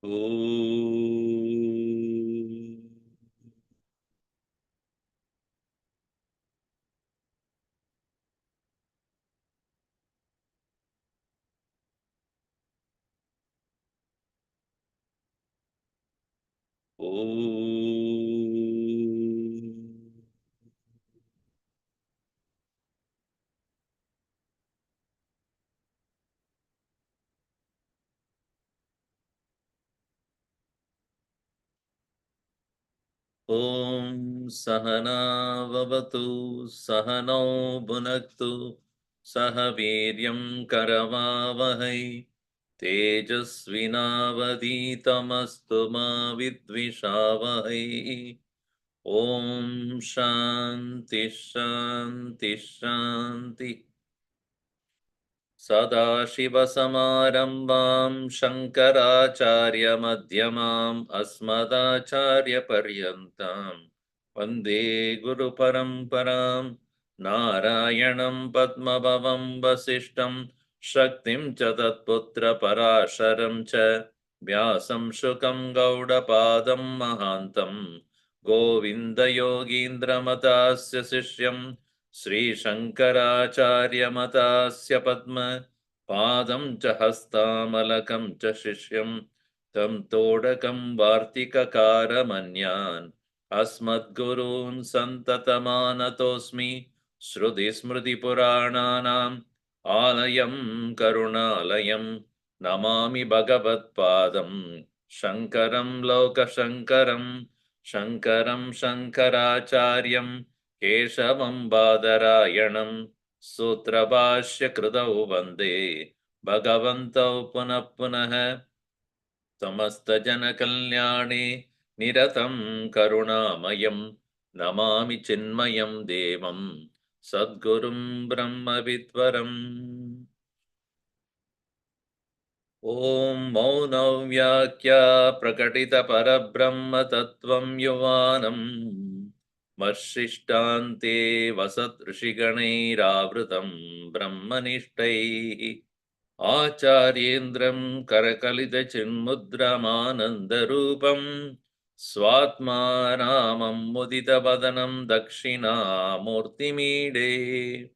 Om. Om. Om Sahana Vavatu Sahano Bhunaktu Sahaviryam Karavavahai Tejasvinavaditamastu ma vidvishavahai. Om Shanti Shanti Shanti. Sadashivasamarambam Shankaracharya Madhyamam Asmadacharya Paryantam Vande Guru Paramparam Narayanam Padmabhavam Vasishtam Shaktim Chatatputra Parasharam Cha Vyasam Shukam Gaudapadam Mahantam Govinda Yogindra Matasya Sishyam Sri Shankaracharya Matasya Padma Padam cha Hastamalakam cha Shishyam Tam Todakam Vartikakara Manyan Asmad Gurun Santatamanatosmi Shruti Smriti Purananam Alayam Karunalayam Namami Bhagavat Padam Shankaram Loka Shankaram Shankaram Shankaracharyam Keshavam Badarayanam Sutrabhashya Kridau Vande Bhagavantau Punah Punah Samasta Jana Kalyane Niratam Karunamayam Namami Chinmayam Devam Sadgurum Brahma Vidvaram. Om Mauna Vyakya Prakatita Parabrahma Tattvam Yuvanam Marshishtante Vasat Rishiganairavrutam Brahmanishtai Acharyendram Karakalita Chinmudramanandarupam Swatma Ramam Mudita Vadanam Dakshinamurtimide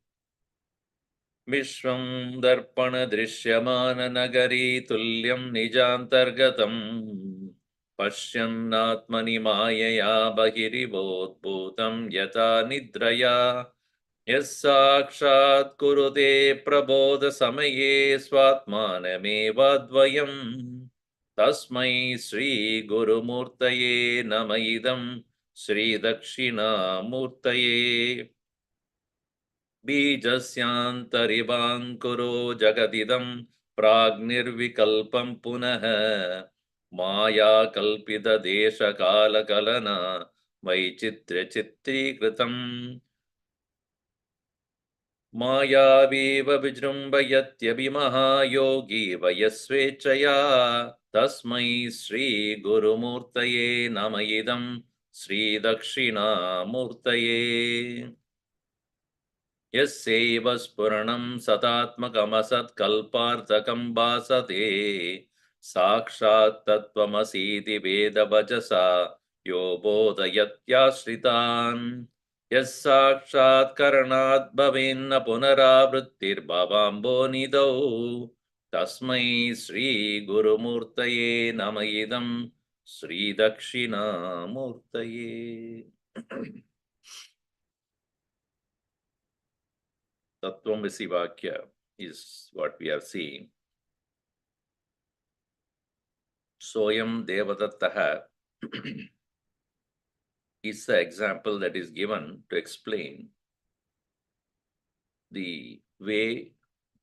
Vishwam Darpana Drishyamana Nagari Tulyam Nijantargatam Pashyannatmani Mayaya Bahiribodbhutam Yata Nidraya Yasakshat Kurute Prabodha Samaye Swatmanamevadvayam Tasmai Sri Guru Murtaye Namaidam Sri Dakshina Murtaye बीजस्यान्तरिवाङ्कुरो जगदिदं प्राग्निर्विकल्पं पुनः मायाकल्पितदेशकालकलना वैचित्र्यचित्रीकृतम् मायावीव विजृम्भयत्यभिमहायोगी वयस्वेच्छया तस्मै श्रीगुरुमूर्तये नम इदं श्रीदक्षिणामूर्तये यस्यैव स्फुरणं सतात्मकमसत्कल्पार्थकं भासते साक्षात् तत्त्वमसीति वेदवचसा यो बोधयत्याश्रितान् यः साक्षात् करणात् भवेन्न पुनरावृत्तिर्भवाम्भोनिधौ तस्मै श्रीगुरुमूर्तये नम इदं श्रीदक्षिणामूर्तये. Tattvamasi Vakya is what we are seeing. Soyam Devadattaha is the example that is given to explain the way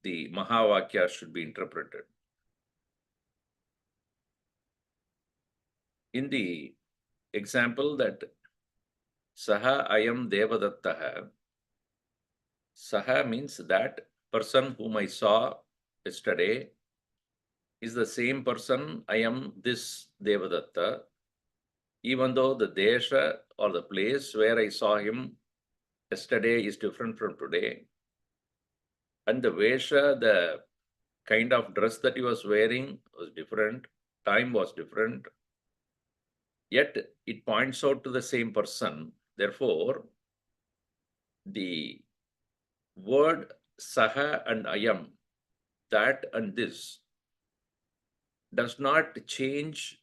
the Mahavakya should be interpreted. In the example that Saha Ayam Devadattaha, Saha means that person whom I saw yesterday is the same person. I am this Devadatta, even though the desha or the place where I saw him yesterday is different from today. And the vesha, the kind of dress that he was wearing was different. time was different, yet it points out to the same person. Therefore, the word saha and ayam, that and this, does not change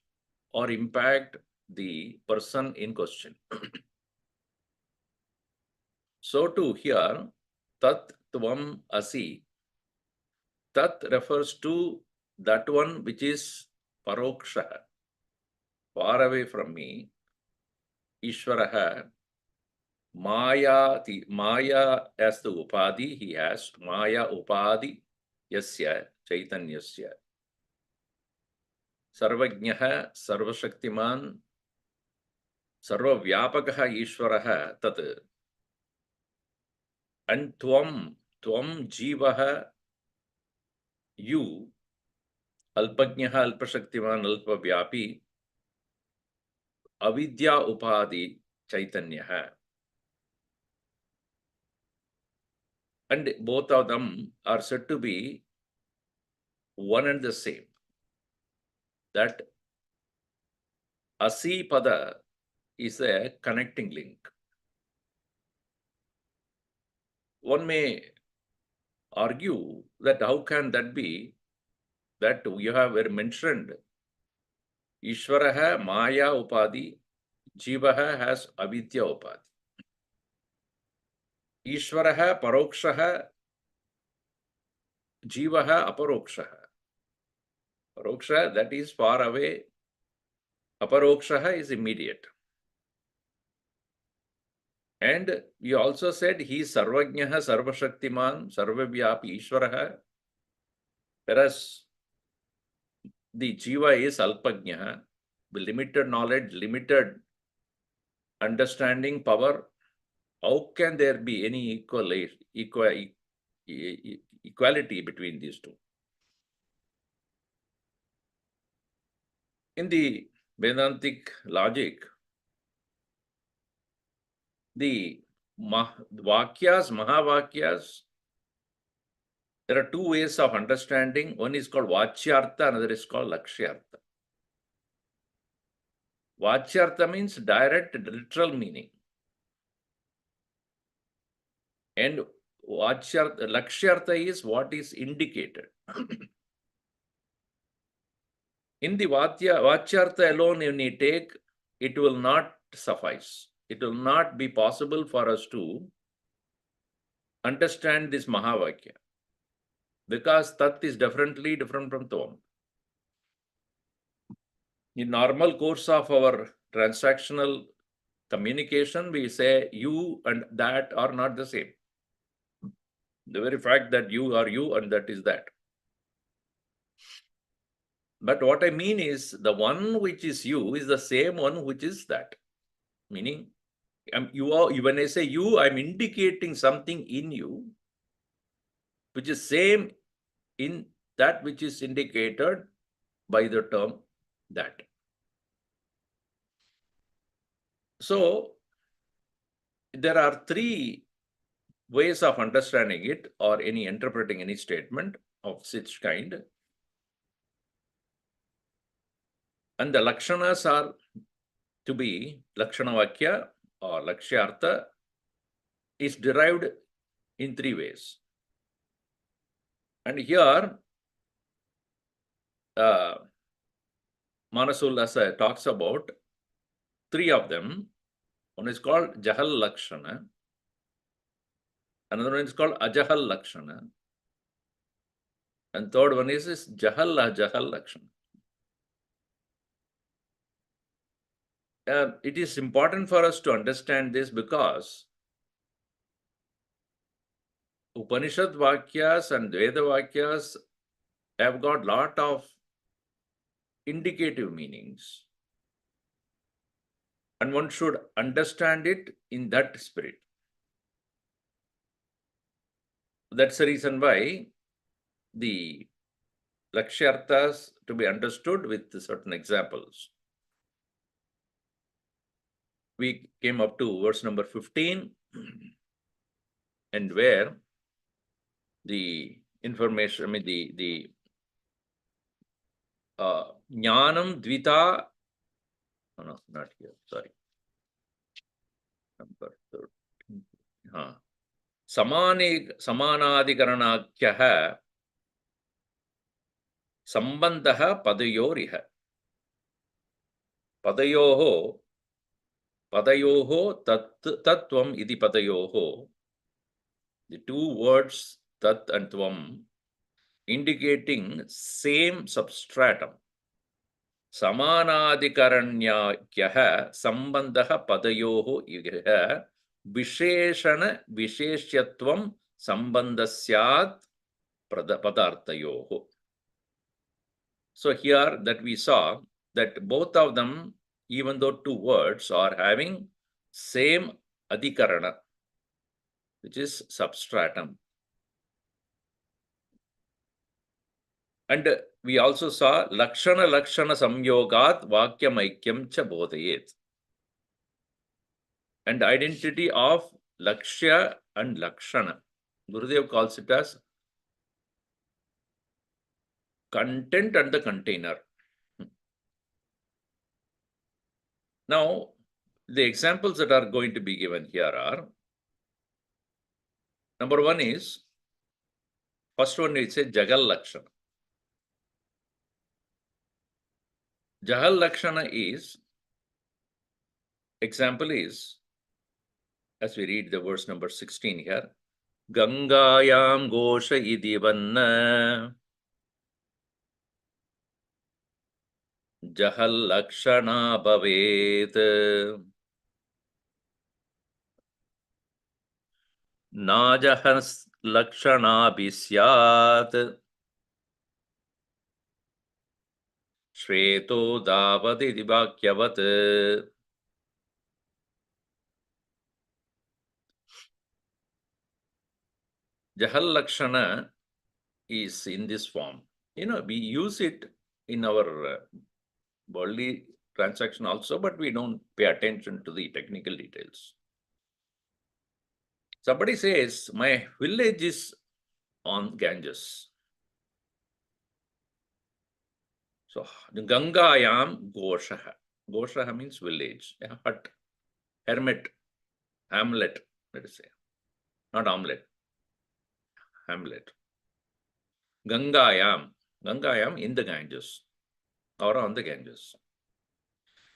or impact the person in question. So too here, tat tvam asi, tat refers to that one which is paroksha, far away from me. Ishvaraha, Maya, the Maya as the Upadhi, he has Maya Upadhi, Yasya, Chaitanyasya. Sarvajnaha, Sarvashaktiman, Sarvavyapakaha Ishvaraha, Tat. And Tvam Jivaha, you, Alpajnaha, Alpashaktiman, Alpavyapi, Avidya Upadhi, Chaitanyaha. And both of them are said to be one and the same. That Asi Pada is a connecting link. One may argue that how can that be that you have mentioned Ishvaraha Maya Upadhi, Jivaha has Avidya Upadhi. Ishvaraha Parokshaha, Jivaha Aparokshaha. Paroksha, that is far away. Aparokshaha is immediate. And you also said he is Sarvajnaha, Sarvashaktiman, Sarvavyapi Ishvaraha. Whereas the Jiva is Alpajnaha, limited knowledge, limited understanding, power. How can there be any equality between these two? In the Vedantic logic, the Vakyas, Mahavakyas, there are two ways of understanding. One is called Vachyartha, another is called Lakshyartha. Vachyartha means direct, literal meaning. And Lakshyartha is what is indicated. In the Vachyartha alone, when you take, it will not suffice. It will not be possible for us to understand this Mahavakya, because Tat is definitely different from Tvam. In normal course of our transactional communication, we say you and that are not the same. The very fact that you are you and that is that. But what I mean is the one which is you is the same one which is that. Meaning, when I say you, I'm indicating something in you which is same in that which is indicated by the term that. So there are three ways of understanding it or interpreting any statement of such kind. And the lakshanas are to be Lakshanavakya or Lakshyartha is derived in three ways. And here, Manasollasa talks about three of them. One is called Jahal Lakshana. Another one is called Ajahal Lakshana. And third one is Jahal Ajahal Lakshana. It is important for us to understand this because Upanishad Vakyas and Veda Vakyas have got lot of indicative meanings. And one should understand it in that spirit. That's the reason why the Lakshyarthas to be understood with certain examples. We came up to verse number 15, and where the information, Jnanam dvita. No, not here. Sorry. Number 13. Samanadikaranakyaha sambandha padayoriha. Padayoho tattvam iti padayoho. The two words tat and tvam indicating same substratum. Samanadikaranyakyah sambandha padayoho iha visheshana visheshyatvam sambandhasyat padartayoho. So here that we saw that both of them, even though two words are having same adhikarana, which is substratum. And we also saw lakshana samyogat vakyamaikyam cha bodhayet. And identity of lakshya and lakshana. Gurudev calls it as content and the container. Now, the examples that are going to be given here are, number one is, first one is a Jagal Lakshana. Jagal Lakshana is, example is, as we read the verse number 16 here, Gangayam Gosha Idivanna Jahal Lakshana Bhavet Najahas Lakshana Bisyat Shreto Davati Dibhakyavat. Jahal Lakshana is in this form. We use it in our worldly transaction also, but we don't pay attention to the technical details. Somebody says, my village is on Ganges. So, Gangayam Goshaha. Goshaha means village, a hut, hermit, hamlet, let us say. Not omelette, hamlet. Gangayam in the Ganges or on the Ganges.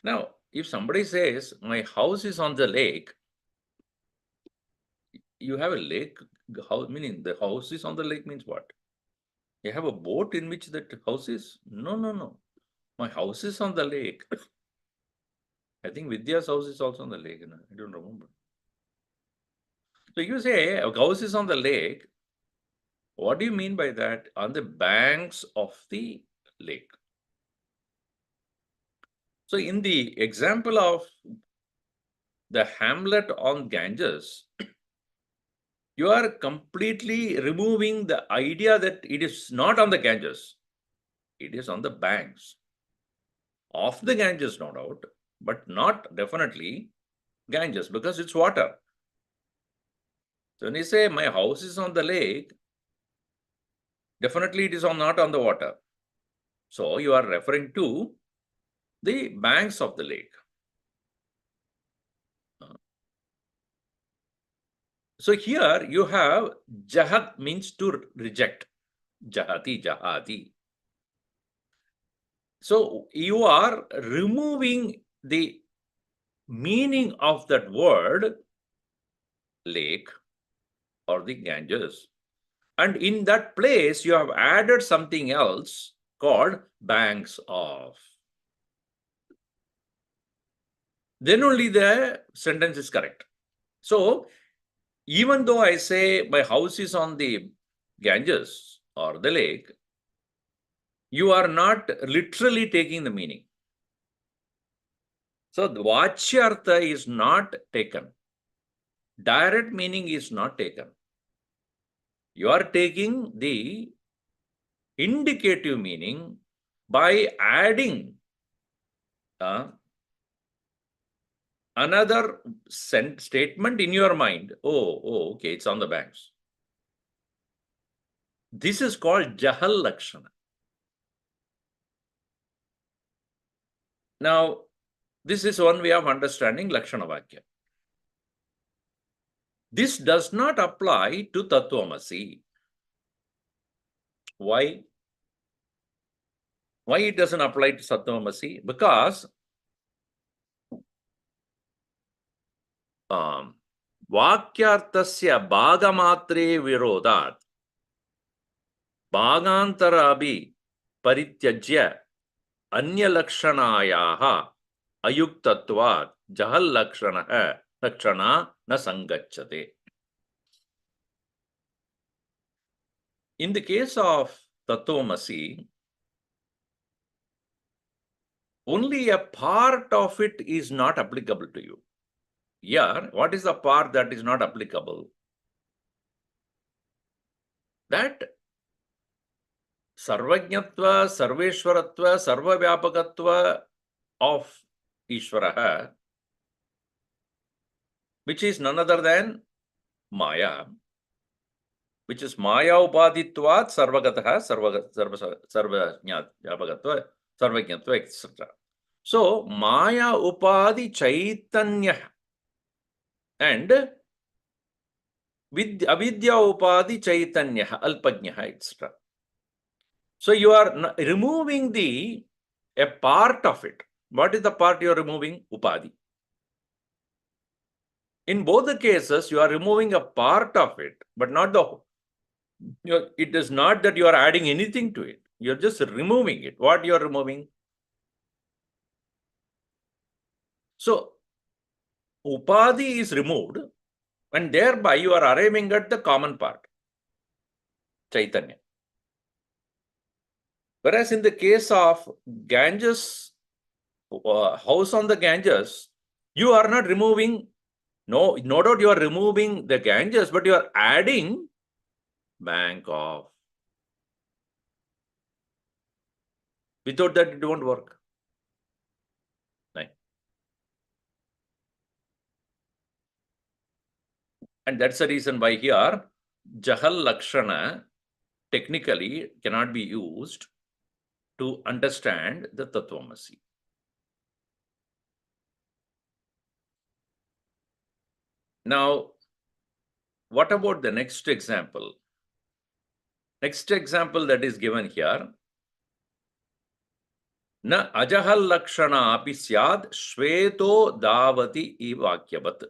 Now, if somebody says, my house is on the lake, you have a lake, meaning the house is on the lake means what? You have a boat in which that house is? No. My house is on the lake. I think Vidya's house is also on the lake. I don't remember. So you say a house is on the lake. What do you mean by that? On the banks of the lake. So in the example of the hamlet on Ganges, you are completely removing the idea that it is not on the Ganges. It is on the banks of the Ganges, no doubt, but not definitely Ganges because it's water. So when you say my house is on the lake, definitely it is not on the water. So you are referring to the banks of the lake. So here you have jahat means to reject. Jahati, jahati. So you are removing the meaning of that word lake or the Ganges. And in that place, you have added something else called banks of. Then only the sentence is correct. So even though I say my house is on the Ganges or the lake, you are not literally taking the meaning. So the Vachyartha is not taken. Direct meaning is not taken. You are taking the indicative meaning by adding another statement in your mind. Oh, okay, it's on the banks. This is called Jahal Lakshana. Now, this is one way of understanding Lakshana Vakya. This does not apply to Tattvamasi. Why? Why it doesn't apply to Tattvamasi? Because वाक्यार्थस्य भागमात्रे विरोधात् भागान्तर अपि परित्यज्य अन्यलक्षणायाः अयुक्तत्वात् जहल्लक्षणः लक्षणा न संगच्छते. In the case of Tattvamasi, only a part of it is not applicable to you. Here, what is the part that is not applicable? That Sarvajñatva, Sarveshwaratva, Sarvavyapakatva of Ishvaraha, which is none other than Maya, which is Maya Upaditvat Sarvagataha, Sarvajñatva, Sarvajñatva, etc. So, Maya Upadi Chaitanya and Avidya Upadi Chaitanya, Alpajnya, etc. So, you are removing a part of it. What is the part you are removing? Upadi. In both the cases, you are removing a part of it, but not the whole. It is not that you are adding anything to it. You are just removing it. What you are removing? So, Upadi is removed, and thereby you are arriving at the common part, Chaitanya. Whereas in the case of Ganges, house on the Ganges, you are not removing, no doubt you are removing the Ganges, but you are adding bank of. Without that, it won't work. Right. And that's the reason why here, Jahal Lakshana technically cannot be used to understand the Tattvamasi. Now, what about the next example? Next example that is given here, Na ajahal lakshana api syad shveto davati ivakyavat.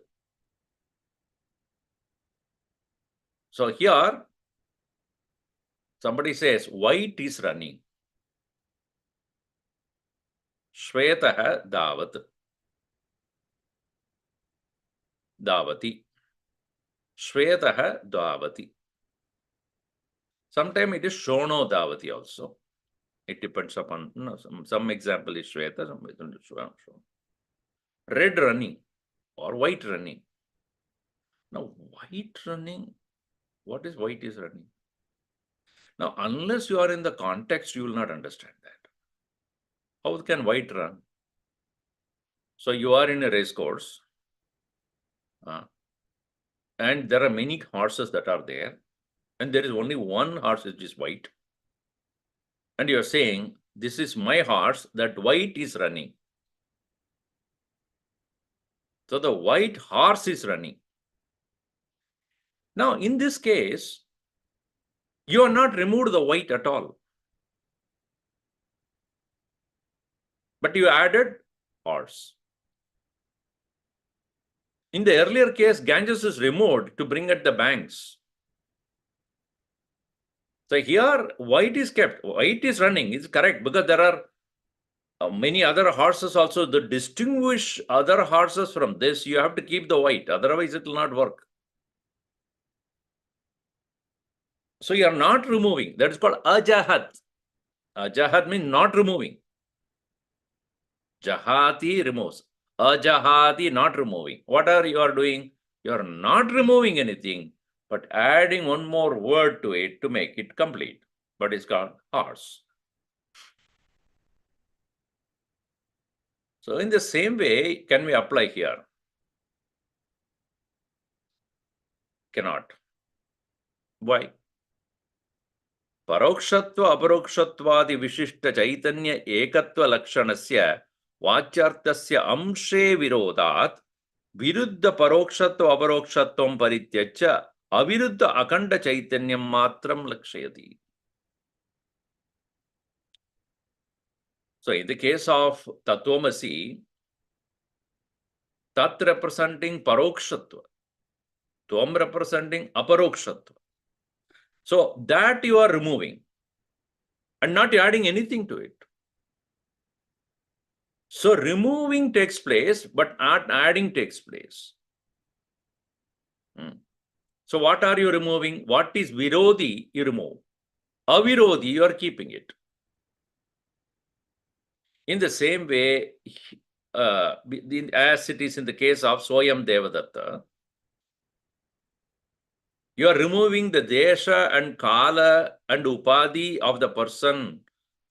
So here, somebody says, white is running. Shvetaha davat. Davati. Shvetaha davati. Sometimes it is shono davati also. It depends upon, some example is Shweta, some is Shona. Red running or white running. Now, white running, what is white is running? Now, unless you are in the context, you will not understand that. How can white run? So, you are in a race course, and there are many horses that are there, and there is only one horse which is white. And you are saying, this is my horse, that white is running. So, the white horse is running. Now, in this case, you are not removed the white at all, but you added horse. In the earlier case, Ganges is removed to bring at the banks. So here, white is kept. White is running, is correct, because there are many other horses also. To distinguish other horses from this, you have to keep the white. Otherwise, it will not work. So you are not removing. That is called ajahat. Ajahat means not removing. Jahati removes. Ajahati not removing. What are you are doing? You are not removing anything, but adding one more word to it to make it complete. But it's called horse. So in the same way, can we apply here? Cannot. Why? Parokshatva aparokshatvadi vishishta chaitanya ekatva lakshanasya वाच्यार्थस्य अंशे विरोधात् विरुद्ध परोक्षत्व अपरोक्षत्वं परित्यज्य अविरुद्ध अखंड चैतन्यं मात्रं लक्षयति. So in the case of Tatvamasi, Tat representing Parokshatva, Tvam representing Aparokshatva. So that you are removing and not adding anything to it. So removing takes place, but not adding takes place. So what are you removing? What is Virodhi? You remove. Avirodhi, you are keeping it. In the same way, as it is in the case of Soyam Devadatta, you are removing the desha and kala and upadhi of the person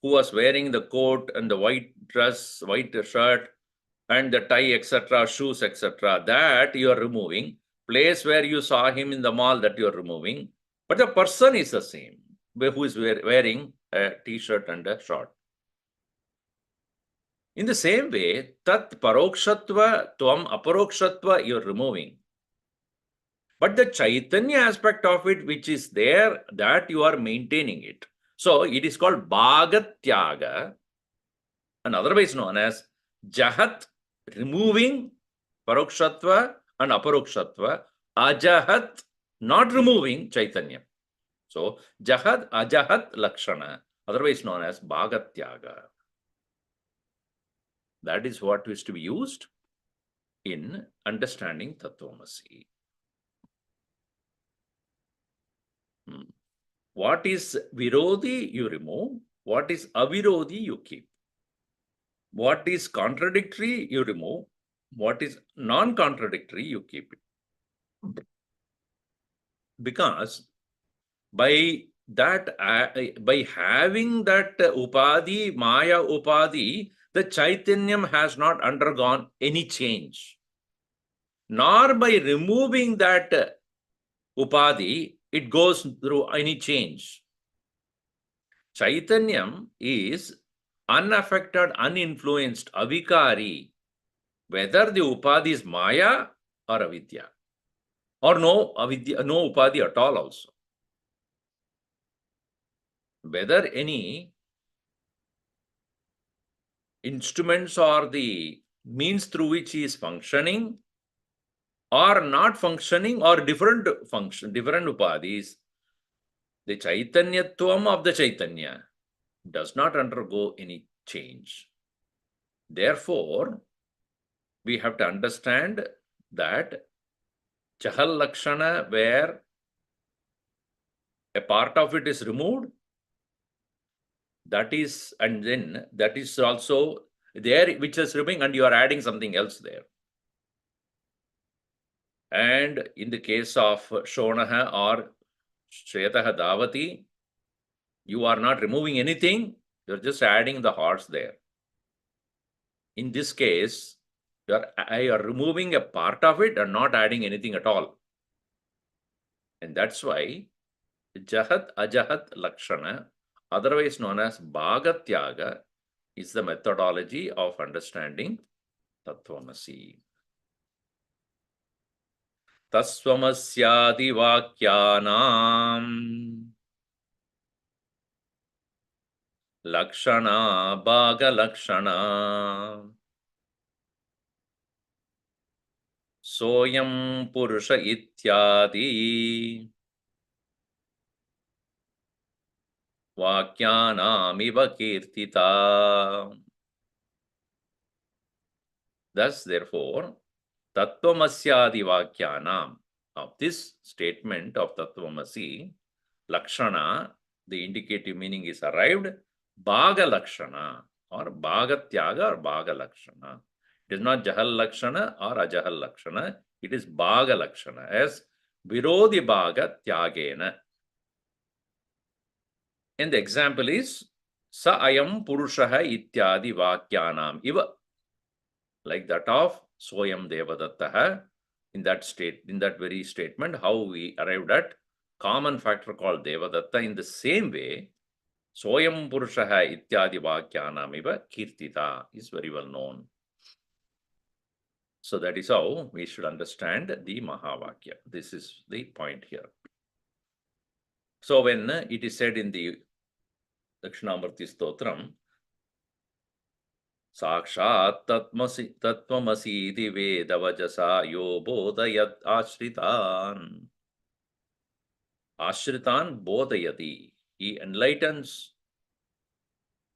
who was wearing the coat and the white dress, white shirt, and the tie, etc., shoes, etc. That you are removing. Place where you saw him in the mall, that you are removing. But the person is the same, who is wearing a t-shirt and a short. In the same way, tat parokshatva, tvam aparokshatva, you are removing. But the Chaitanya aspect of it, which is there, that you are maintaining it. So it is called Bhagatyaga, and otherwise known as Jahat, removing Parokshatva and Aparokshatva, Ajahat, not removing Chaitanya. So Jahat, Ajahat Lakshana, otherwise known as Bhagatyaga. That is what is to be used in understanding Tatvamasi. What is Virodhi, you remove. What is Avirodhi, you keep. What is contradictory, you remove. What is non-contradictory, you keep it. Because by that, by having that upadhi, Maya upadhi, the Chaitanyam has not undergone any change. Nor by removing that upadhi, it goes through any change. Chaitanyam is unaffected, uninfluenced, avikari, whether the upadhi is Maya or avidya, or no avidya, no upadhi at all also. Whether any instruments or the means through which he is functioning or not functioning or different function, different upadhis, the Chaitanyatvam of the Chaitanya does not undergo any change. Therefore, we have to understand that Chahal Lakshana, where a part of it is removed, that is, and then that is also there, which is removing, and you are adding something else there. And in the case of Shonaha or Shetaha Davati, you are not removing anything, you're just adding the horse there. In this case, you are removing a part of it and not adding anything at all. And that's why Jahat Ajahat Lakshana, otherwise known as Bhagatyaga, is the methodology of understanding Tatvamasi. Tasvamasyadi Vakyanam Lakshana Bhaga Lakshana Soyam Purusha Ityadi Vakyanamiva Kirtita. Thus, therefore, Tattvamasyadi Vakyanam, of this statement of Tattvamasi, Lakshana, the indicative meaning is arrived, Bhaga Lakshana or Bhagatyaga or Bhaga Lakshana. It is not Jahal Lakshana or Ajahal Lakshana, it is Bhaga Lakshana, as Virodhi Bhaga Tyagena. And the example is Sa Ayam Purushaha Ityadi Vakyanam Iva, like that of Soyam Devadattaha. In that state, in that very statement, how we arrived at common factor called Devadatta. In the same way, Soyam Purushaha ityadi Vakyanaamiva Kirtita is very well known. So that is how we should understand the Mahavakya. This is the point here. So when it is said in the Dakshinamoorty Stotram, Sakshat Tatmasi iti Vedavajasa yo bodhayat ashritan. Ashritan bodhayati. He enlightens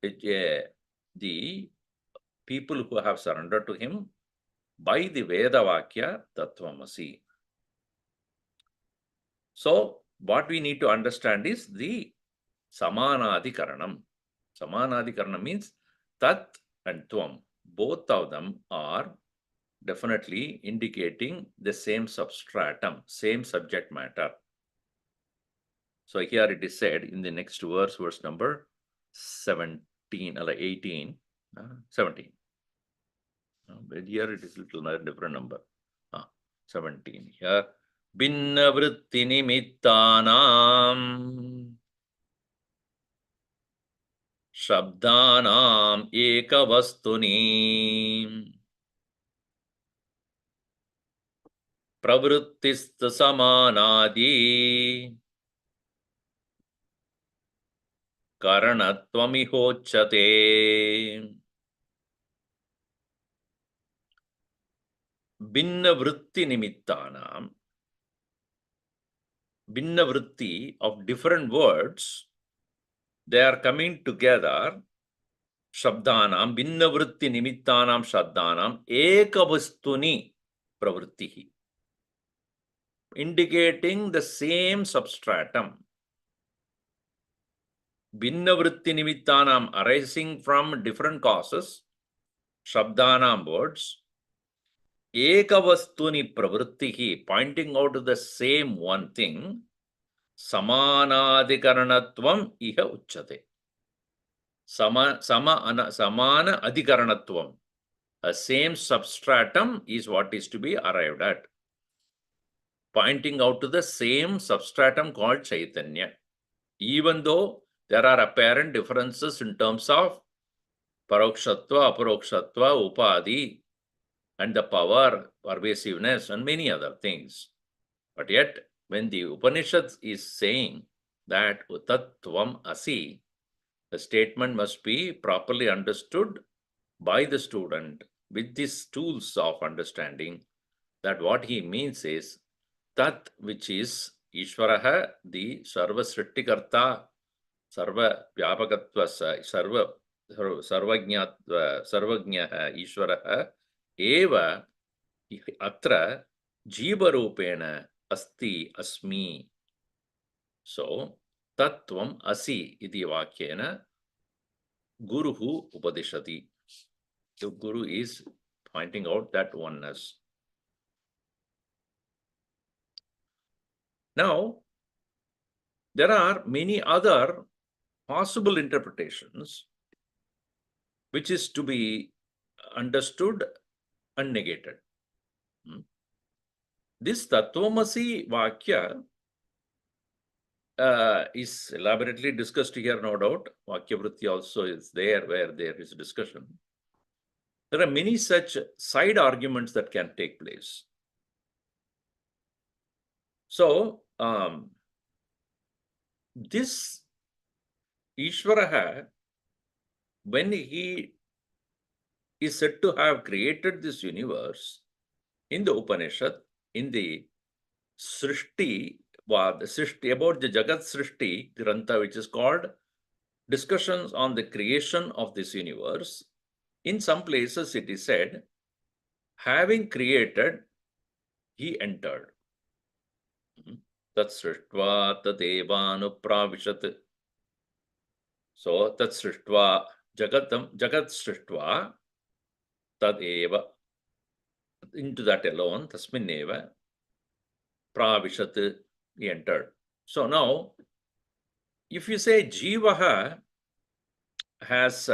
the people who have surrendered to him by the Vedavakya Tattvamasi. So, what we need to understand is the Samanadikaranam. Samanadikaranam means Tat and Tvam. Both of them are definitely indicating the same substratum, same subject matter. So here it is said in the next verse, verse number 17, or 18, 17. But here it is a little different number. 17. Here, Binna vritti nimittanam Shabdanam ekavastuni Pravrittista samanadi Karanattvamihocchate. Binna vritti nimittanam. Binna vritti of different words, they are coming together. Shabdanam, binna vritti nimittanam shabdanam, ekavastuni pravrittihi, indicating the same substratum. Binna vritti nimittanam, arising from different causes, shabdanam words, ekavastuni pravrittihi, pointing out to the same one thing, samanadikaranatvam iha uchyate. Samana adhikaranatvam. A same substratum is what is to be arrived at, pointing out to the same substratum called Chaitanya. Even though there are apparent differences in terms of parokshatva, aparokshatva, upadi, and the power, pervasiveness, and many other things. But yet, when the Upanishad is saying that Tattvam Asi, the statement must be properly understood by the student with these tools of understanding, that what he means is Tat, which is Ishvaraha, the Sarva Srittikarta, Sarva Vyapakatva, Sarvagnyaha, Ishvaraha, Eva, Atra, Jivarupena, Asti, Asmi. So, Tattvam Asi iti Vakyena, Guruhu Upadishati. The Guru is pointing out that oneness. Now, there are many other possible interpretations which is to be understood and negated. This Tattvamasi Vakya is elaborately discussed here, no doubt. Vakya Vritti also is there where there is discussion. There are many such side arguments that can take place. So, this Ishvaraha, when he is said to have created this universe, in the Upanishad, in the Srishti, about the Jagat Srishti Grantha, which is called Discussions on the Creation of this Universe, in some places it is said, having created, he entered. Tat srishtva tadevanupravishat. So, tat srishtva jagat srishtva tadeva. Into that alone, tasminneva pravishat, he entered. So now, if you say Jivaha has,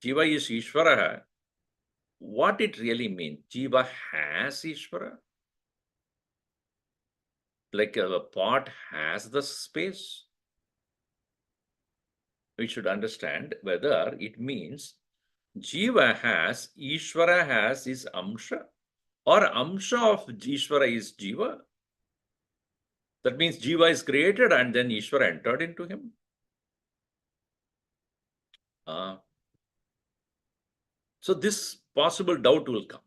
Jiva is Ishvaraha, what it really means? Jiva has Ishvara? Like a pot has the space? we should understand whether it means Jiva has, Ishvara has his Amsha, or Amsha of Ishvara is Jiva. That means Jiva is created and then Ishvara entered into him. So this possible doubt will come.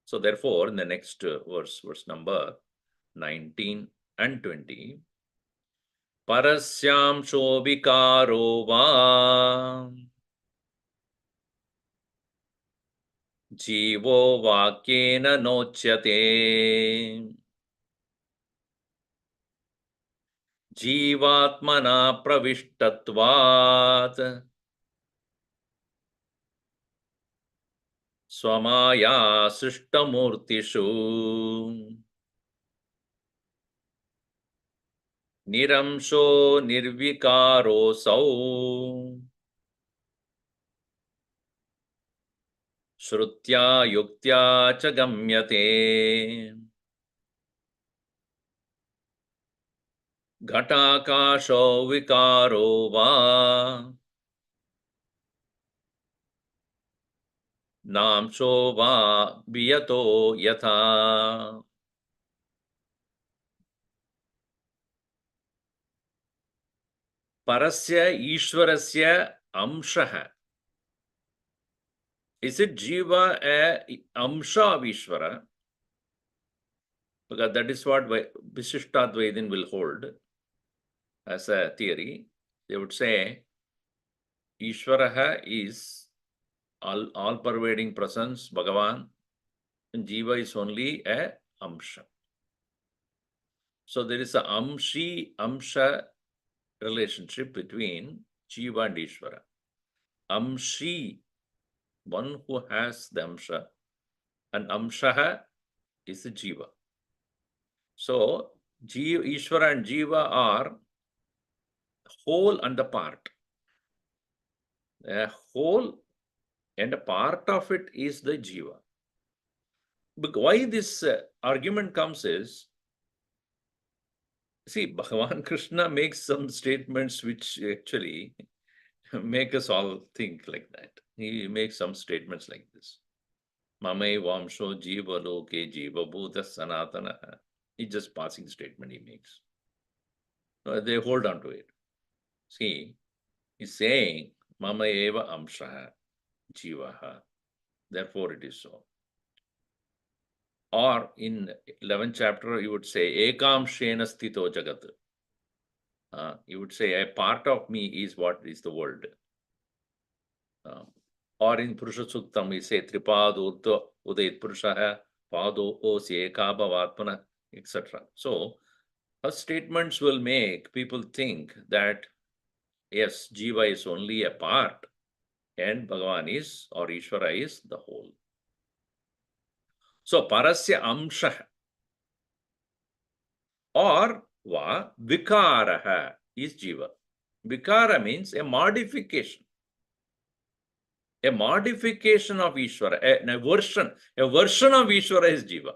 So therefore, in the next verse number 19 and 20, Parasyam Shobikaro Va Jivo Vakyena Nochyate Jivatmana Pravishtatvat Swamaya Srishtamurtishu Niramsho Nirvikaro Sau Shrutya Yuktya Cha Gamyate Ghatakasho Vikaro Va Namsho Va Biyato Yatha. Parasya Ishwarasya Amshaha. Is it Jiva a Amsha of Ishvara? Because that is what Vishishtadvaidin will hold as a theory. They would say Ishvaraha is all-pervading presence, Bhagavan, and Jiva is only a Amsha. So there is a Amsha relationship between Jiva and Ishvara. Amshi, one who has the Amsha, and Amshaha is the Jiva. So Ishvara and Jiva are whole and a part. A whole and a part of it is the Jiva. But why this argument comes is, see, Bhagavan Krishna makes some statements which actually make us all think like that. He makes some statements like this. Mamai Vamsho Jiva Loke Jiva Bhuta Sanatana. It's just passing statement he makes. They hold on to it. See, he's saying Mama Eva Amshaha Jivaha. Therefore it is so. Or in 11th chapter, you would say Ekam Shena Sthito Jagat. You would say a part of me is what is the world. Or in Purusha Suktam, we say Tripad Udayit Purushaha Pado Osye Kabhavatmana, etc. So, her statements will make people think that, yes, Jiva is only a part and Bhagavan is, or Ishvara is, the whole. So, Parasya Amsha or Va Vikaraha is Jiva. Vikara means a modification. A modification of Ishvara, a version of Ishvara is Jiva.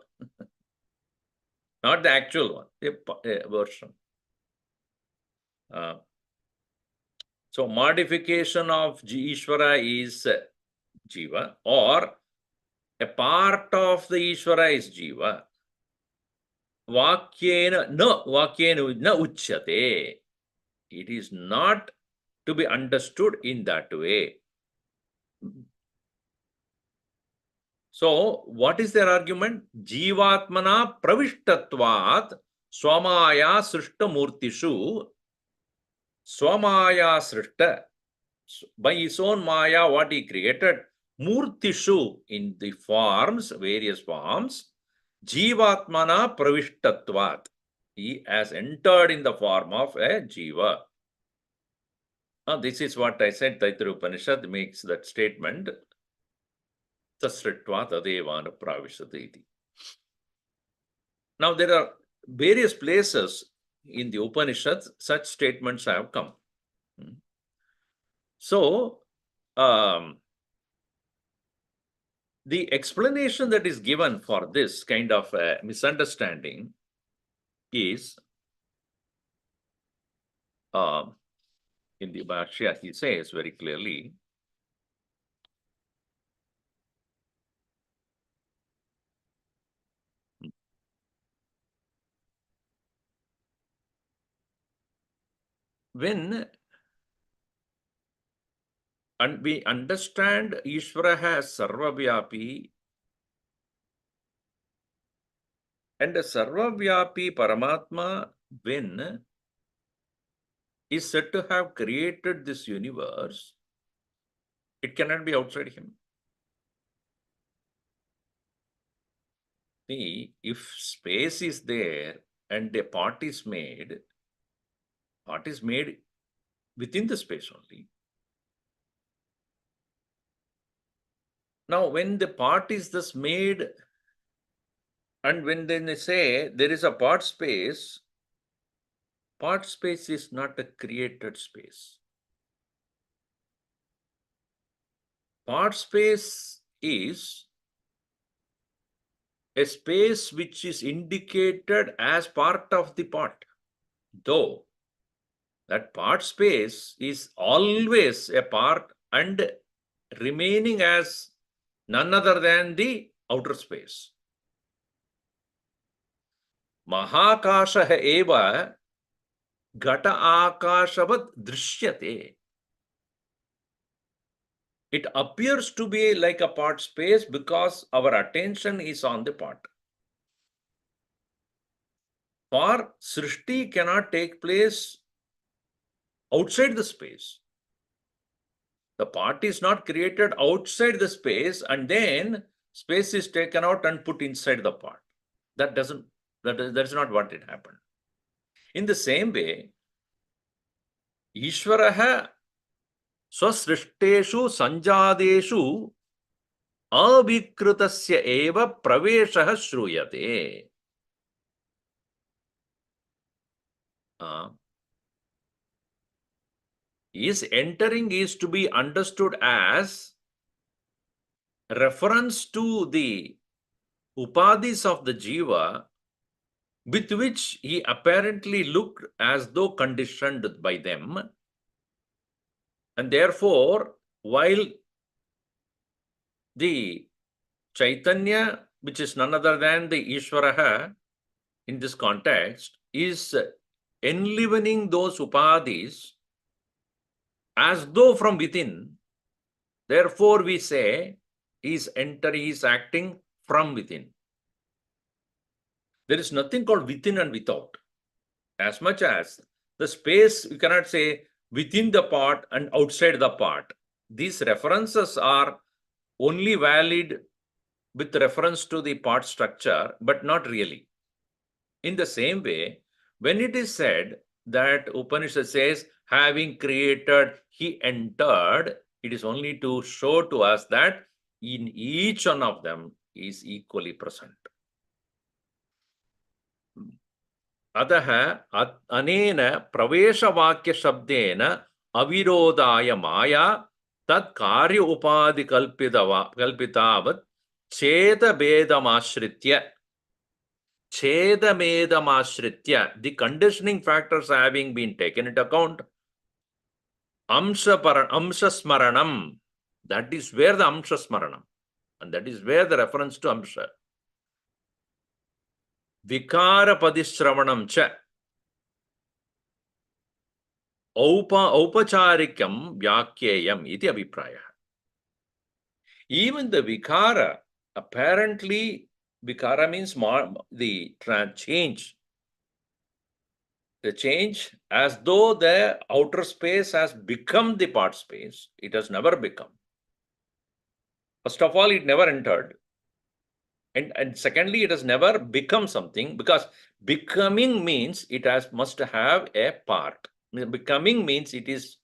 Not the actual one, a version. So modification of Ishvara is Jiva, or a part of the Ishvara is Jiva. Vakyena na uchyate. It is not to be understood in that way. So, what is their argument? Jivatmana pravishtatvat swamaya srishta murtishu. Swamaya srishta. By his own maya, what he created, murtishu, in the forms, various forms, jivatmana pravishtatvat. He has entered in the form of a jiva. Now, this is what I said, Taittiriya Upanishad makes that statement. Tasritva tadevana pravishati. Now, there are various places in the Upanishads such statements have come. So, the explanation that is given for this kind of misunderstanding is, In the Bhashya, he says very clearly, when we understand Ishvara as Sarvavyapi, and Sarvavyapi Paramatma, when is said to have created this universe, it cannot be outside him. See, if space is there and a part is made within the space only. Now, when the part is thus made, and when then they say there is a part space is not a created space. Part space is a space which is indicated as part of the part, though that part space is always a part and remaining as none other than the outer space. Mahakashah eva Gata akashavat drishyate. It appears to be like a part space because our attention is on the part. For Srishti cannot take place outside the space. The part is not created outside the space and then space is taken out and put inside the part. That's not what it happened. In the same way, Ishvaraha swasrishteshu sanjadeshu avikrutasya eva praveshah shruyate. Is entering is to be understood as reference to the upadhis of the jiva with which he apparently looked as though conditioned by them. And therefore, while the Chaitanya, which is none other than the Ishvaraha in this context, is enlivening those upadhis as though from within, therefore we say he is acting from within. There is nothing called within and without. As much as the space, you cannot say within the part and outside the part. These references are only valid with reference to the part structure, but not really. In the same way, when it is said that Upanishad says, having created, he entered, it is only to show to us that in each one of them is equally present. Adaha anena praveshavakya shabdena avirodaya maya tat karya upadhi kalpitavat cheda bedamashritya. Chedamedamashritya, the conditioning factors having been taken into account, amsha smaranam, that is where the amsha smaranam, and that is where the reference to amsha. Vikara padishravanam cha, aupacharikam vyakyayam iti abhipraya. Even the vikara, apparently, vikara means the change. The change as though the outer space has become the part space. It has never become. First of all, it never entered. And secondly, it has never become something, because becoming means it must have a part. Becoming means it is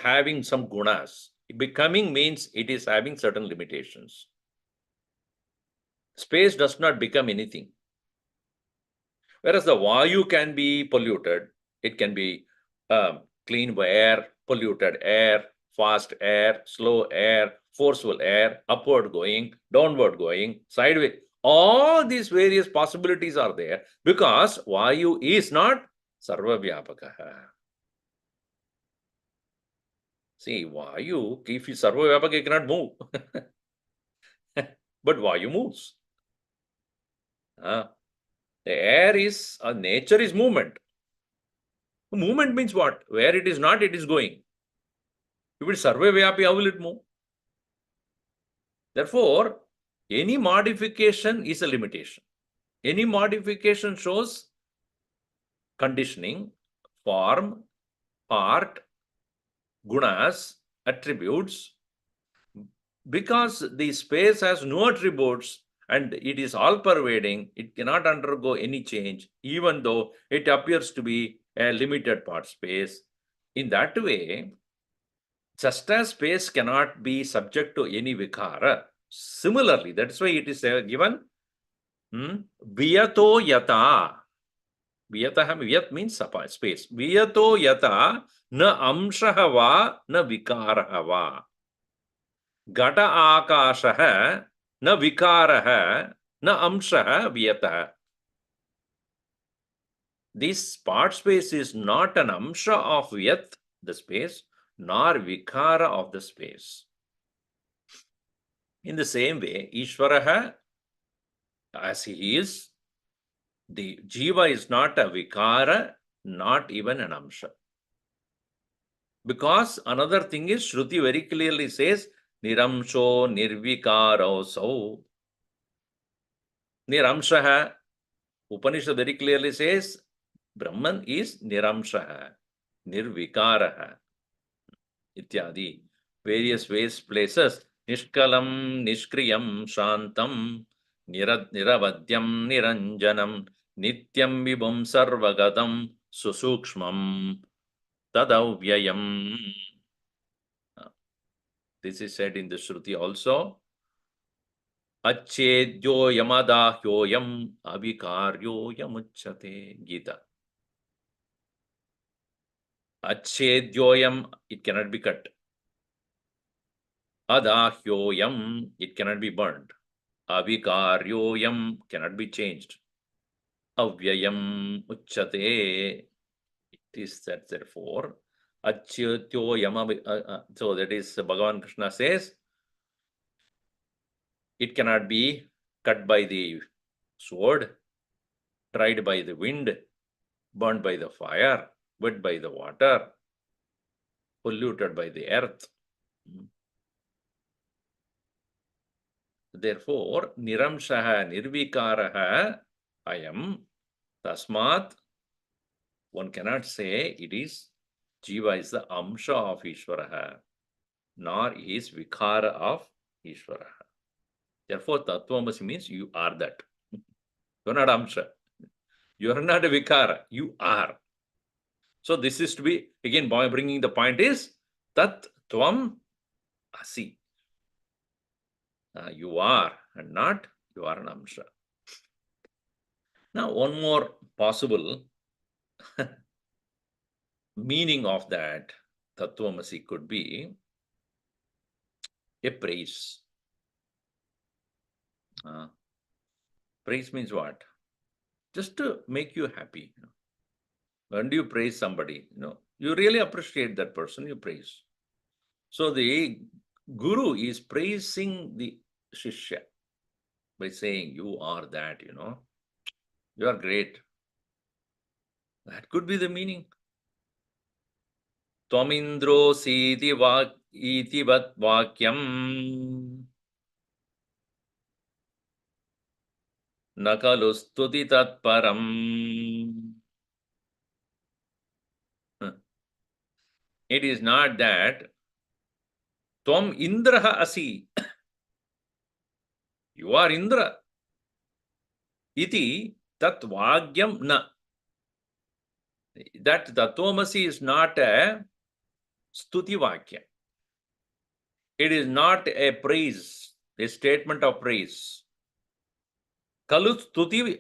having some gunas. Becoming means it is having certain limitations. Space does not become anything. Whereas the Vayu can be polluted, it can be clean air, polluted air, fast air, slow air, forceful air, upward going, downward going, sideways. All these various possibilities are there because Vayu is not Sarvavyapakaha. See, Vayu, if he sarva-vyapaka, he cannot move. But Vayu moves. The air is, nature is movement. Movement means what? Where it is not, it is going. If it is sarva-vyapi, how will it move? Therefore, any modification is a limitation. Any modification shows conditioning, form, part, gunas, attributes. Because the space has no attributes and it is all pervading, it cannot undergo any change, even though it appears to be a limited part space. In that way, just as space cannot be subject to any vikara, similarly, that's why it is given viyato yata. Viyat means space. Viyato yata na amshaha va na vikaraha va. Gata akashaha na vikaraha na amshaha viyatah. This part space is not an amsha of vyat, the space, nor vikara of the space. In the same way, Ishvaraha, as he is, the jiva is not a vikara, not even an amsha. Because another thing is, Shruti very clearly says, Niramsho nirvikaro sau. Niramshaha, Upanishad very clearly says, Brahman is niramshaha, nirvikaraha, ityadi. Various ways, places, nishkalam, nishkriyam, shantam, niravadyam, niranjanam, nityam vibham sarvagatam, susukshmam, tadavyayam. This is said in the Shruti also. Achedyo yamadahyoyam avikaryo yamuchyate. Gita. Achedyoyam, it cannot be cut. Adahyoyam, it cannot be burned. Avikaryoyam cannot be changed. Avyayam uchyate. It is that therefore. Achyatyoyam, so that is Bhagavan Krishna says, it cannot be cut by the sword, tried by the wind, burned by the fire, wet by the water, polluted by the earth. Therefore, niramshaha nirvikaraha ayam tasmat. One cannot say it is jiva is the amsha of Ishvaraha, nor is vikara of Ishvaraha. Therefore, Tattvamasi means you are that. You are not amsha. You are not a vikara. You are. So this is to be, again, bringing the point is, Tat Tvam Asi. You are and not you are an amsha. Now, one more possible meaning of that Tattvamasi could be a praise. Praise means what? Just to make you happy. When do you praise somebody? You really appreciate that person, you praise. So the guru is praising the shishya by saying, you are that, you are great. That could be the meaning. Twamindro siti itivat vakyam nakalustuti tatparam. It is not that Tvam Indraha Asi. You are Indra. Iti Tat Vagyam Na. That Tattvamasi is not a Stuti Vakya. It is not a praise, a statement of praise. Kalu Stuti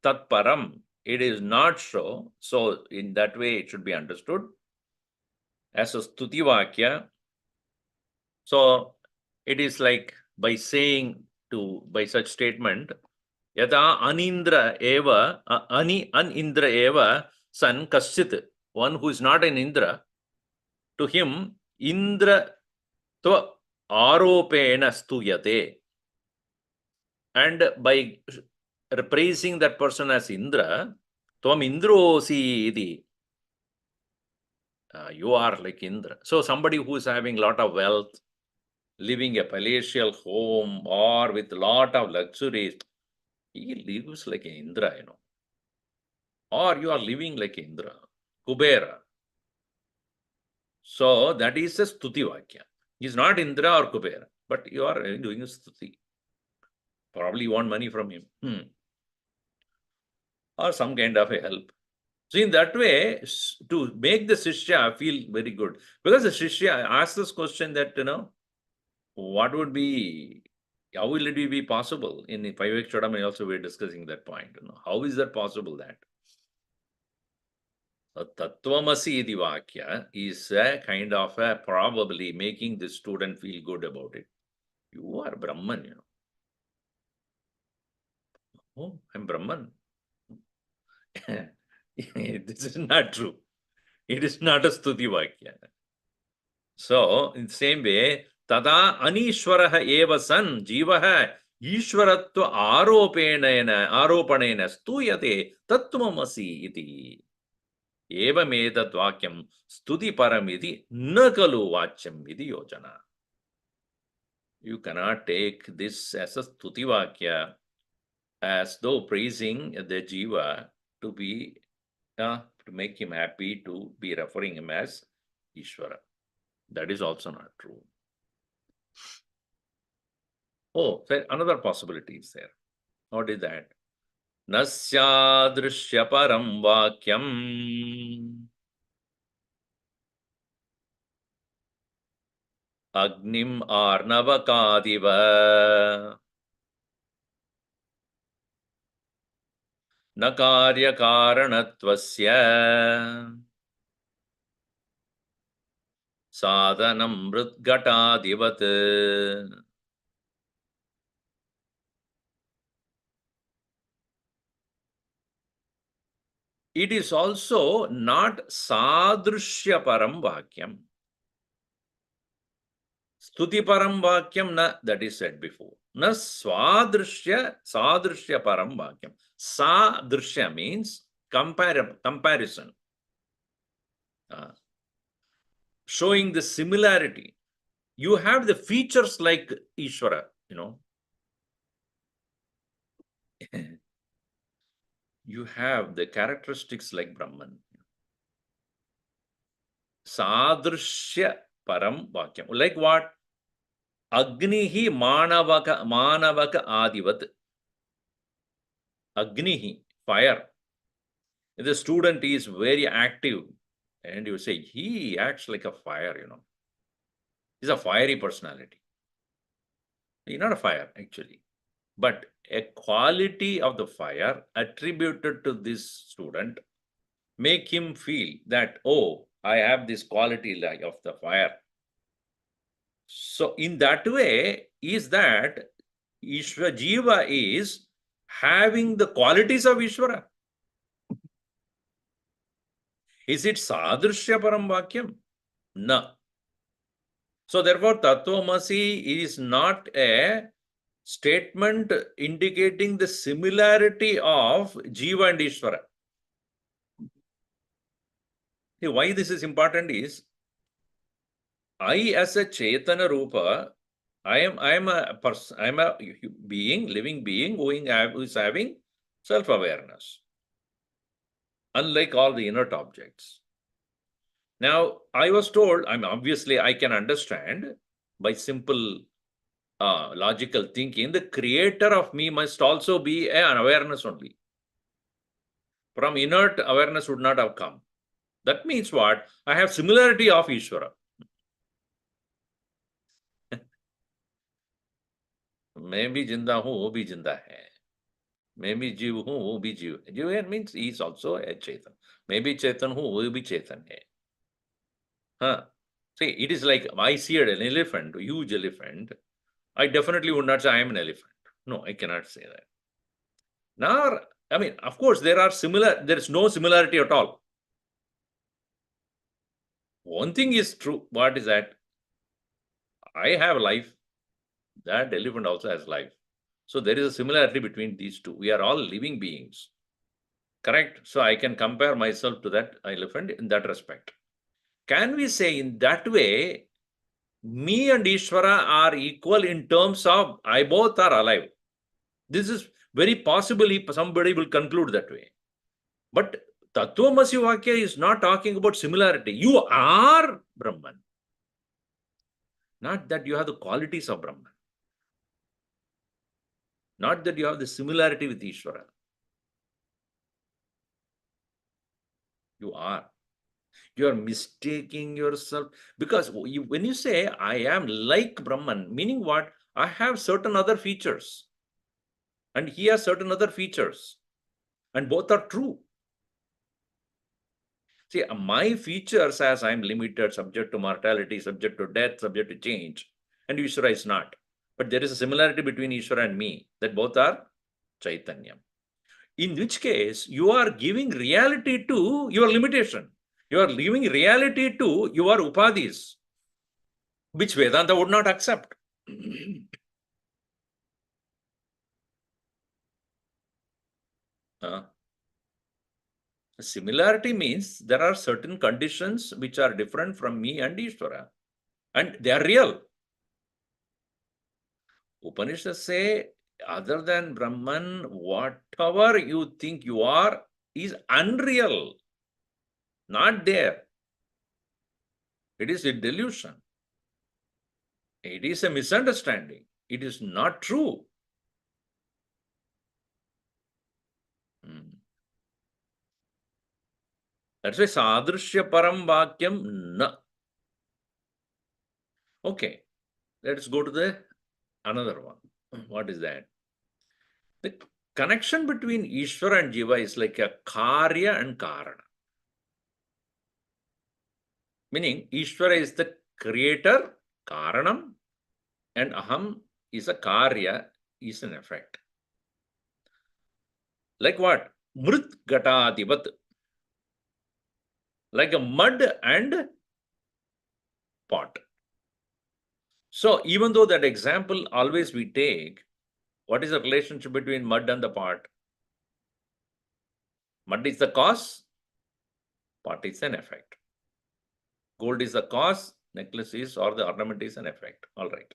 Tatparam. It is not so. So, in that way, it should be understood as a Stuti Vakya. So, it is like by saying by such statement, Yata anindra eva, anindra eva san kaschit, one who is not an Indra, to him Indra tva aropena stuyate. And by praising that person as Indra, tvam indrosi iti. You are like Indra. So somebody who is having a lot of wealth, living a palatial home or with a lot of luxuries, he lives like an Indra, Or you are living like Indra, Kubera. So that is a stuti vakya. He's not Indra or Kubera, but you are doing a stuti. Probably you want money from him. Or some kind of a help. So in that way, to make the Shishya feel very good. Because the Shishya asks this question that, what would be, how will it be possible? In 5x Chodam, also we're discussing that point. How is that possible that? Tattvamasi iti vakya is a kind of a probably making the student feel good about it. You are Brahman, Oh, I'm Brahman. This is not true. It is not a stuti vakya. So, in the same way, tada anishwaraha eva san jivaha ishwaratva aropanena stuyate tattvamasi iti. Evametat vakyam stuti paramiti na kalu vachyam iti yojana. You cannot take this as a stuti vakya as though praising the jiva to be to make him happy, to be referring him as Ishvara. That is also not true. Oh, another possibility is there. What is that? Nasyadrishya param vakyam agnim arnavakadiva na karya karanattvasya sadhanam mritgatadivat. It is also not sadrushya param vakyam. Stuti param vakyam na, that is said before. Na sadrushya param vakyam. Sadrushya means comparison. Showing the similarity. You have the features like Ishvara, You have the characteristics like Brahman. Sadrushya param vakyam. Like what? Agnihi manavaka adivat. Agnihi, fire. If the student is very active, and you say, he acts like a fire, He's a fiery personality. He's not a fire, actually. But a quality of the fire attributed to this student make him feel that, oh, I have this quality like of the fire. So in that way, is that Ishvara Jiva is having the qualities of Ishvara. Is it Sadrishya Param Vakyam? No. So therefore, Tattvamasi is not a statement indicating the similarity of Jiva and Ishvara. See, why this is important is, I as a Chaitanya Rupa, I am a person, I am a being, living being who is having self-awareness, unlike all the inert objects. Now, I was told, obviously I can understand by simple logical thinking, the creator of me must also be an awareness only. From inert, awareness would not have come. That means what? I have similarity of Ishvara. मैं भी जिंदा हूं वो भी जिंदा है मैं भी जीव हूं वो भी जीव है जीव means he is also a चेतन मैं भी चेतन हूं वो भी चेतन है See, it is like I see an elephant, a huge elephant. I definitely would not say I am an elephant. No, I cannot say that. Now, of course, there is no similarity at all. One thing is true. What is that? I have life. That elephant also has life. So there is a similarity between these two. We are all living beings. Correct? So I can compare myself to that elephant in that respect. Can we say in that way, me and Ishvara are equal in terms of I both are alive? This is very possibly somebody will conclude that way. But Tattvamasi Vakya is not talking about similarity. You are Brahman. Not that you have the qualities of Brahman. Not that you have the similarity with Ishvara. You are. You are mistaking yourself. Because when you say, I am like Brahman, meaning what? I have certain other features. And he has certain other features. And both are true. See, my features as I am limited, subject to mortality, subject to death, subject to change. And Ishvara is not. But there is a similarity between Ishvara and me, that both are Chaitanya. In which case, you are giving reality to your limitation. You are giving reality to your upadhis, which Vedanta would not accept. Similarity means there are certain conditions which are different from me and Ishvara, and they are real. Upanishads say, other than Brahman, whatever you think you are is unreal, not there. It is a delusion. It is a misunderstanding. It is not true. That's why sadrishya param vakyam na. Okay, let's go to the another one. What is that? The connection between Ishvara and Jiva is like a karya and karana. Meaning, Ishvara is the creator, karanam, and aham is a karya, is an effect. Like what? Mrit gatadivat. Like a mud and pot. So even though that example always we take, what is the relationship between mud and the pot? Mud is the cause, pot is an effect. Gold is the cause, necklace is or the ornament is an effect. All right.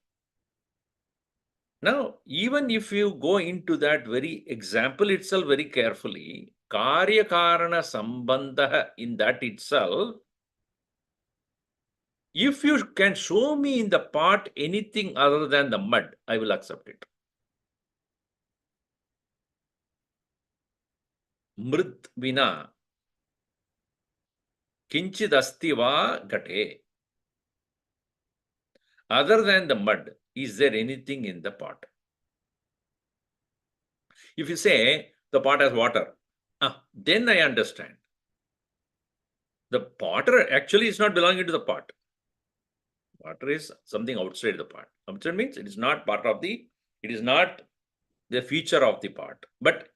Now, even if you go into that very example itself very carefully, karya karana sambandha in that itself, if you can show me in the pot anything other than the mud, I will accept it. Mrit vina kinchidasti va gate. Other than the mud, is there anything in the pot? If you say the pot has water, then I understand. The water actually is not belonging to the pot. Water is something outside the pot. Outside means it is not part of it is not the feature of the pot. But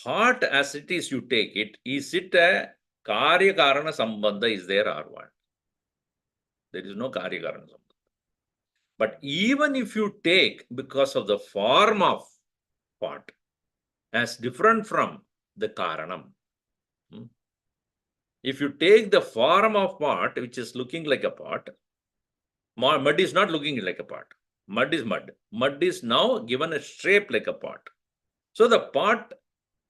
pot as it is, you take it, is it a karya karana sambandha is there or what? There is no karya karana sambandha. But even if you take because of the form of pot as different from the karanam, if you take the form of pot which is looking like a pot, mud is not looking like a pot. Mud is mud. Mud is now given a shape like a pot. So the pot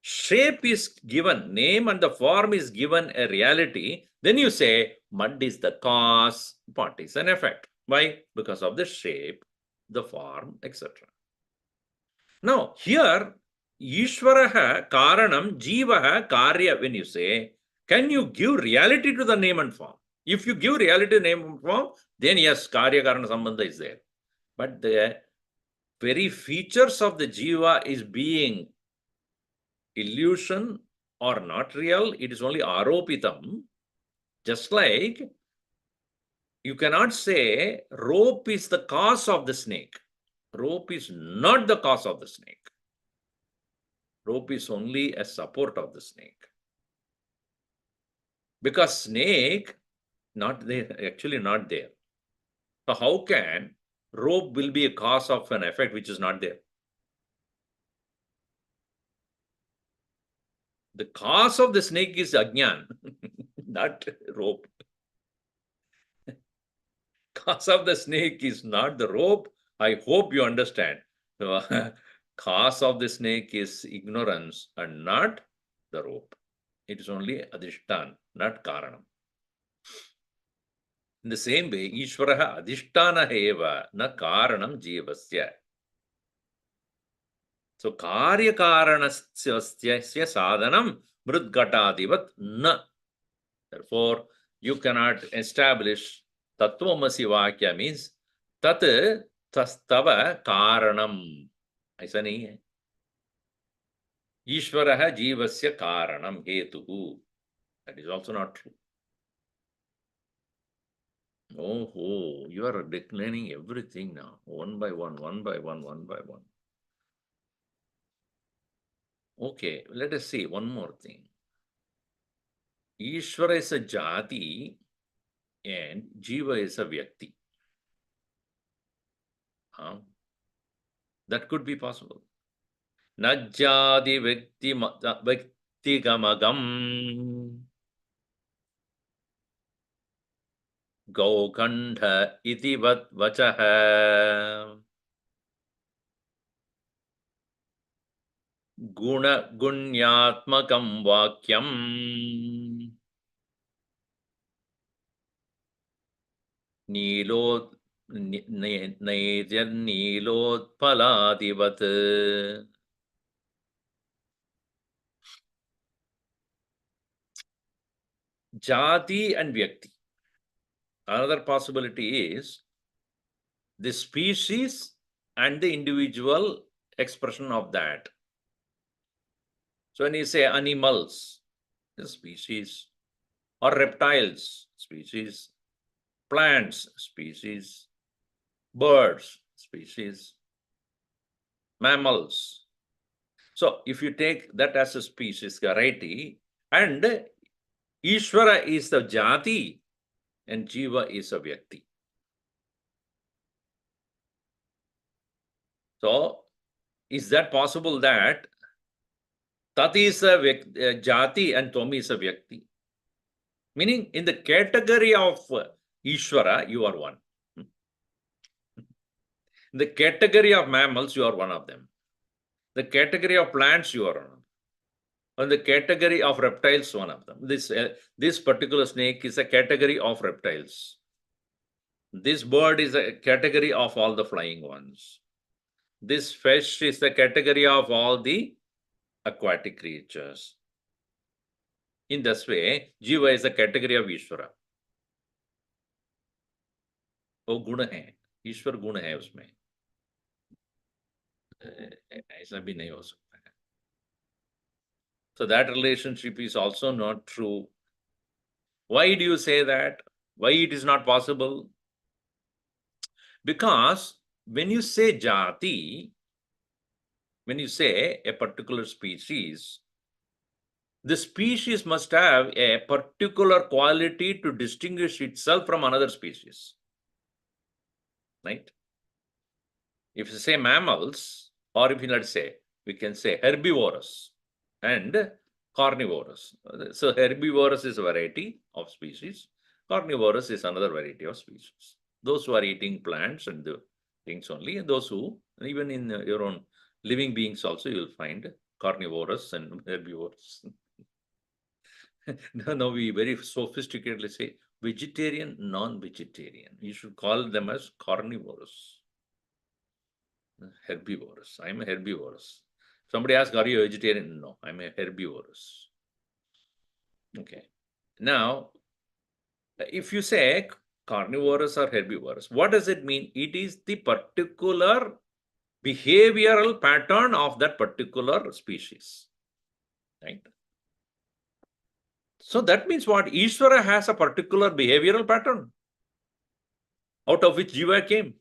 shape is given, name and the form is given a reality. Then you say mud is the cause, pot is an effect. Why? Because of the shape, the form, etc. Now here, Ishvaraha karanam, jivaha karya, when you say, can you give reality to the name and form? If you give reality to name and form, then yes, karya karana sambandha is there. But the very features of the jiva is being illusion or not real, it is only aropitam. Just like you cannot say rope is the cause of the snake. Rope is not the cause of the snake. Rope is only a support of the snake. Because snake Not there, actually not there. So how can rope will be a cause of an effect which is not there? The cause of the snake is ajnan, not rope. Cause of the snake is not the rope. I hope you understand. So, cause of the snake is ignorance and not the rope. It is only adhishtan, not karanam. In the same way, Ishvaraha adhishtana eva na karanam jivasya. So, karya karanasya sadhanam mrudgatadivat na. Therefore, you cannot establish Tattvamasi Vakya means Tat Tastava Karanam. ऐसा नहीं है. ईश्वरः जीवस्य कारणम हेतुः. That is also not true. Oh, you are declining everything now, one by one, one by one, one by one. Okay, let us see one more thing. Ishvara is a jati and Jiva is a vyakti. That could be possible. Najjadi Vyaktigamagam Gaukandha iti vat vachaha Guna gunyatmakam vakyam Nilot Nilotpaladivat. Jati and Vyakti. Another possibility is the species and the individual expression of that. So when you say animals, the species, or reptiles, species, plants, species, birds, species, mammals. So if you take that as a species variety, and Ishvara is the jati and Jiva is a vyakti. So is that possible that Tat is a jati and Twami is a vyakti? Meaning in the category of Ishvara, you are one. In the category of mammals, you are one of them. The category of plants, you are one of them. And the category of reptiles, one of them. This particular snake is a category of reptiles. This bird is a category of all the flying ones. This fish is the category of all the aquatic creatures. In this way, Jiva is a category of Ishvara. वो गुण है, ईश्वर गुण है उसमें, ऐसा भी नहीं हो सकता है. So that relationship is also not true. Why do you say that? Why it is not possible? Because when you say jati, when you say a particular species, the species must have a particular quality to distinguish itself from another species. Right? If you say mammals, or if you let's say, we can say herbivorous and carnivorous. So herbivorous is a variety of species. Carnivorous is another variety of species. Those who are eating plants and the things only, and those who, even in your own living beings also, you will find carnivorous and herbivorous. Now we very sophisticatedly say vegetarian, non-vegetarian. You should call them as carnivorous. Herbivorous. I'm a herbivorous. Somebody asks, are you a vegetarian? No, I'm a herbivorous. Okay. Now, if you say carnivorous or herbivorous, what does it mean? It is the particular behavioral pattern of that particular species. Right? So that means what? Ishvara has a particular behavioral pattern out of which Jiva came.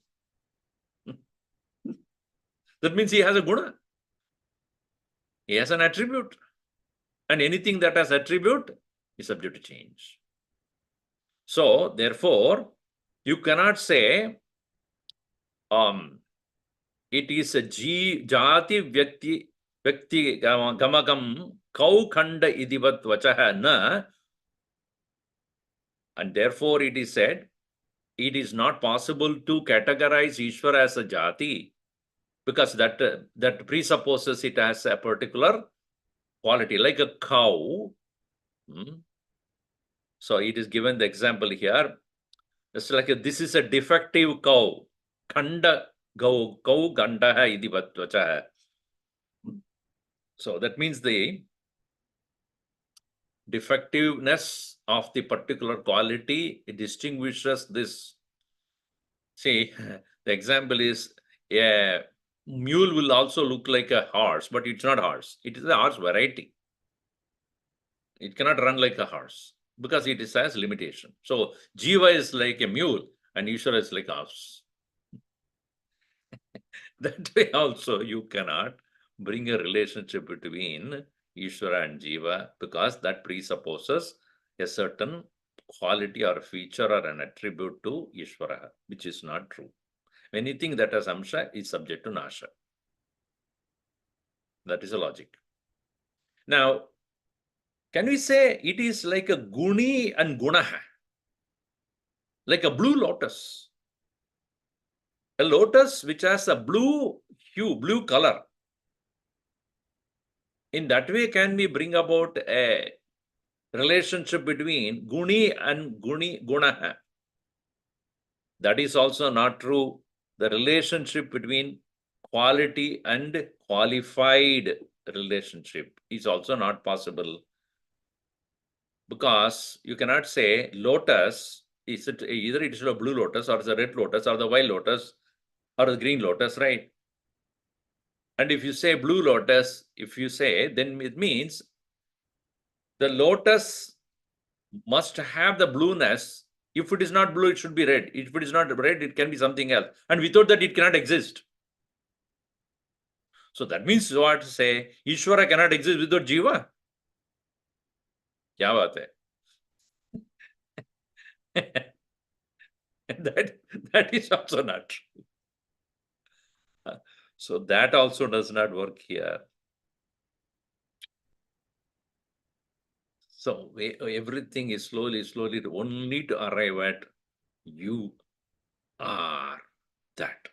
That means he has a guna. He has an attribute. And anything that has attribute is subject to change. So, therefore, you cannot say it is a jati vyakti gamagam kau khanda idivat vachaha na, and therefore it is said it is not possible to categorize Ishvara as a jati because that presupposes it as a particular quality, like a cow. So it is given the example here. It's like this is a defective cow. Khanda cow gandaha idivat vachaha. So that means the defectiveness of the particular quality distinguishes this. See, the example is a mule will also look like a horse, but it's not horse. It is a horse variety. It cannot run like a horse because it has limitation. So Jiva is like a mule and Ishvara is like a horse. That way also you cannot bring a relationship between Ishvara and Jiva because that presupposes a certain quality or feature or an attribute to Ishvara, which is not true. Anything that has Amsha is subject to Nasha. That is a logic. Now, can we say it is like a Guni and Gunaha? Like a blue lotus. A lotus which has a blue hue, blue color. In that way, can we bring about a relationship between Guni and Gunaha? That is also not true. The relationship between quality and qualified relationship is also not possible because you cannot say lotus, is it either it is a blue lotus or the red lotus or the white lotus or the green lotus, right? And if you say blue lotus, if you say, then it means the lotus must have the blueness. If it is not blue, it should be red. If it is not red, it can be something else. And without that, it cannot exist. So that means what to say, Ishvara cannot exist without Jiva. Kya baat hai? that is also not true. So that also does not work here. So everything is slowly only to arrive at you are that.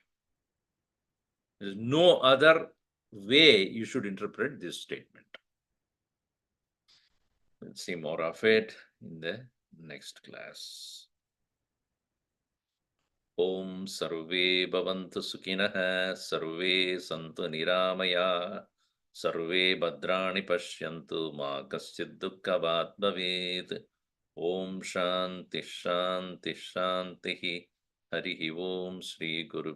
There's no other way you should interpret this statement. We'll see more of it in the next class. Om Sarve Bhavantu Sukhinah Sarve Santu Niramaya Sarve Bhadrani Pashyantu Ma Kaschid Dukkhavat Bhavet. Om Shanti Shanti Shanti Harihi Om Shri Guru